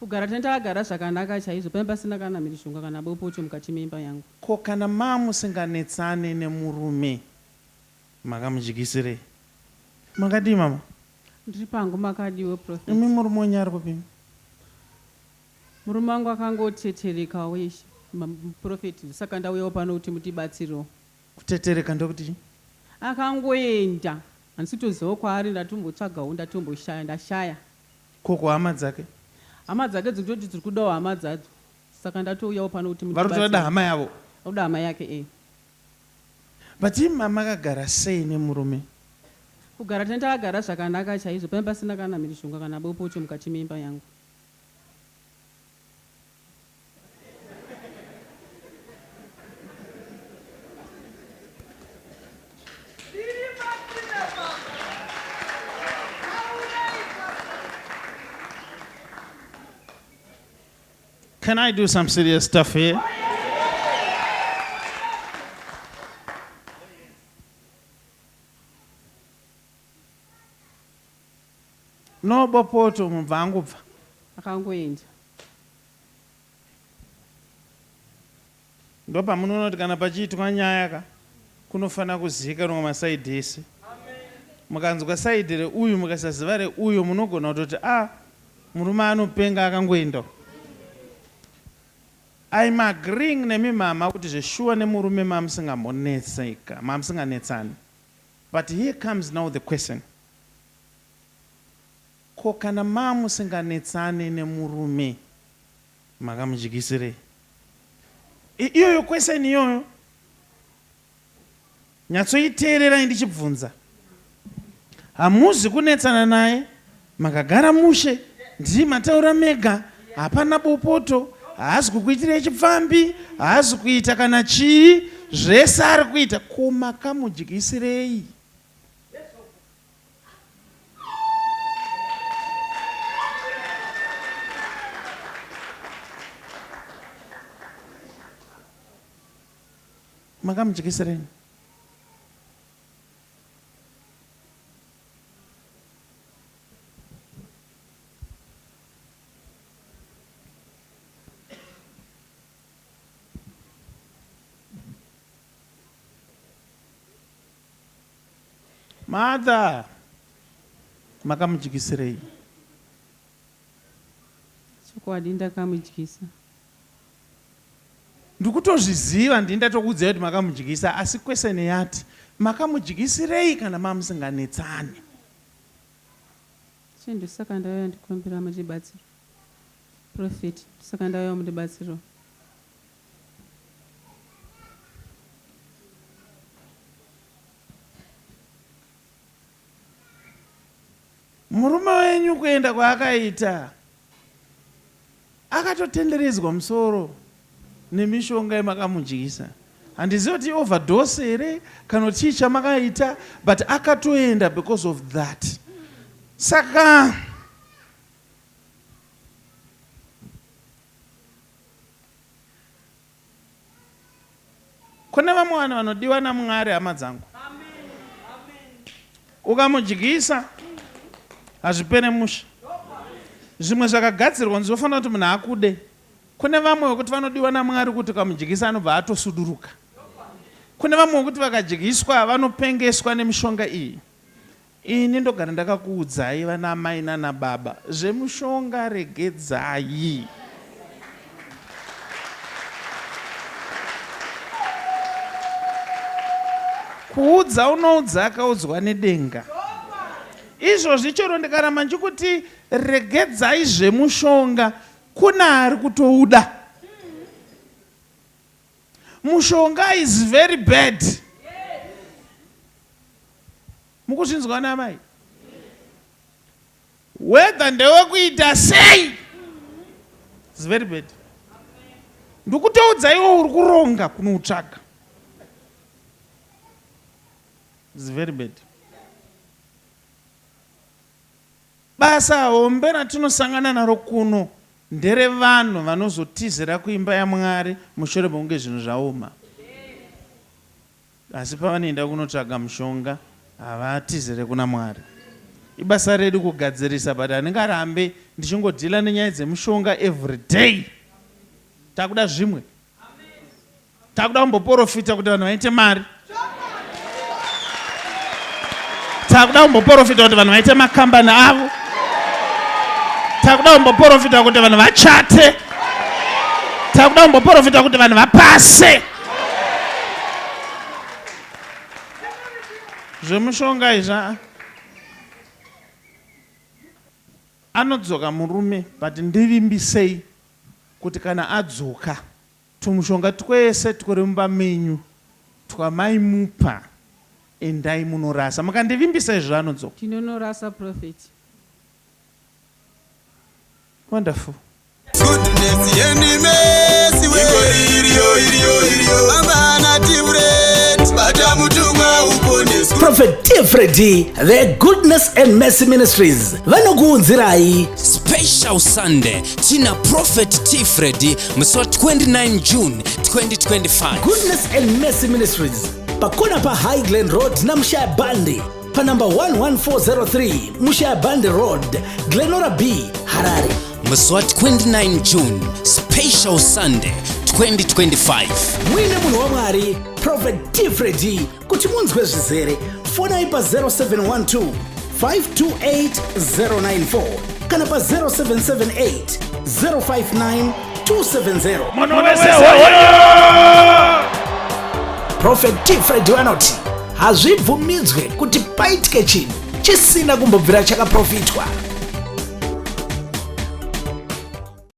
Kugara tandagara zvakanaka chaizvo pamwe pasina kana mhirizhonga kana bopoto mukati meimba yangu. Ko kana mamusinganetsane nemurume makamudyisirei? Makadii mama? Ndiri pangu makadiwe Prophet. Imi murume wenyu ari kupini? Murume wangu akangotetereka weshe Prophet, saka ndauyawo pano kuti mutibatsirewo. Kutetereka ndokuti akangoenda, handisi kutoziva kwaari, ndatombotsvagawo ndatomboshaya, ndashaya. Koko hama dzake? Hama dzake dzitoti dziri kudawo hama dzadzo, saka ndatouyawo pano kuti vari kutoda hama yavo? Oda hama yake But ima makagara sei nemurume? Kugara tandagara zvakanaka chaizvo pamwe pasina kana mhirizhonga kana bopoto mukati meimba yangu. Can I do some serious stuff here? No bopoto mubva angubva? Akangoenda. Ndo pamunoona kuti kana pachiitwa nyaya kunofanira kuzivikanwa masaidhi ese. Mukanzwa saidhi reuyu mukasaziva reuyu munogona kutoti murume anopenga akangoenda. I'm agreeing nemi mama kuti zveshuwa nemurume mamusinganetsani. But here comes now the question. Ko kana mamusinganetsani nemurume makamudyisirei? Iyoyo question iyoyo nyatsoiteererai ndichibvunza. Hamuzi kunetsana naye, makagara mushe, ndiri mataura mega, hapana bopoto, haasi kukuitirei chipfambi, haasi kuita kana chii, zvese ari kuita. Ko makamudyisirei? Makamudyisirei? Mother, makamudyisirei? Chokwadi ndakamudyisa. Ndikutozviziva ndindatokudza kuti makamudyisa, asi question yati makamudyisirei kana mamusinganetsani? Chindu saka ndauya ndikumbira mutibatsiro. Prophet, saka ndauya mutibatsiro. Murume wenyu kuenda kwaakaita akatotenderedzwa musoro nemishonga yamakamudyisa. Handizivi kuti overdose here kana kuti chii chamakaita, but akatoenda because of that. Saka kune vamwe vanhu vanodiwa naMwari, hama dzangu. Ukamudyisa hazvipere musha. Zvimwe zvakagadzirwa ndinofanira kuti munhu akude. Kune vamwe vekuti vanodiwa naMwari kuti ukamudyisa anobva atosuduruka. Kune vamwe vekuti vakadyiswa vanopengeswa nemishonga iyi. Ini ndogara ndakakuudzai vana mai nana baba, zvemushonga regedzai. Kuudza unoudza akaudzwa nedenga. Izvozvi chero ndikaramba ndikuti regedzai zvemushonga, kuna ari kutouda. Mushonga is very bad. Mukuzvinzwa namai? Whether ndewekuita sei, it's very bad. Ndikutoudza iwo uri kuronga kunoutsvaga. It's very bad. Basa hombe ratinosangana naro kuno nderevanhu vanozotizira kuimba yaMwari mushure mekunge zvinhu zvaoma. Asi pavanoenda kunotsvaga mushonga havatizire kuna Mwari. Ibasa redu kugadzirisa, but handingarambe ndichingodhila nenyaya dzemushonga every day. Takuda zvimwe. Takuda kumboprofita kuti vanhu vaite mari. Takuda kumboprofita kuti vanhu vaite makambani avo. Takuda kumboprofita kuti vanhu vachate. Takuda kumboprofita kuti vanhu vapase. Zvemushonga izva anodzoka murume, but ndivimbisei kuti kana adzoka tumushonga twese tukuri mumba menyu twamaimupa endai munorasa. Mukandivimbisa izvo anodzoka. Tinonorasa prophet. Wonderful. Goodness yenimesi iriyo amana tiburet batamutumwa uponesu. Prophet T Freddy, the Goodness and Mercy Ministries vanokuunzirai Special Sunday tina Prophet T Freddy musi wa 29 June 2025. Goodness and Mercy Ministries pakona pa Highland Road na Mshaya Bandi pa number 11403 Mshaya Bandi Road, Glenora B, Harare. Musi wa 29 June, Special Sunday 2025. Mwine munhu wa Mwari Prophet T Freddy kuti munzwe zvizere fona ipa 0712 528 kana pa 0778 059 270. Munhu wese Prophet T Freddy anoti hazvibvumidzwe kuti paitike chinhu chisina kumbobvira chakaprofitwa.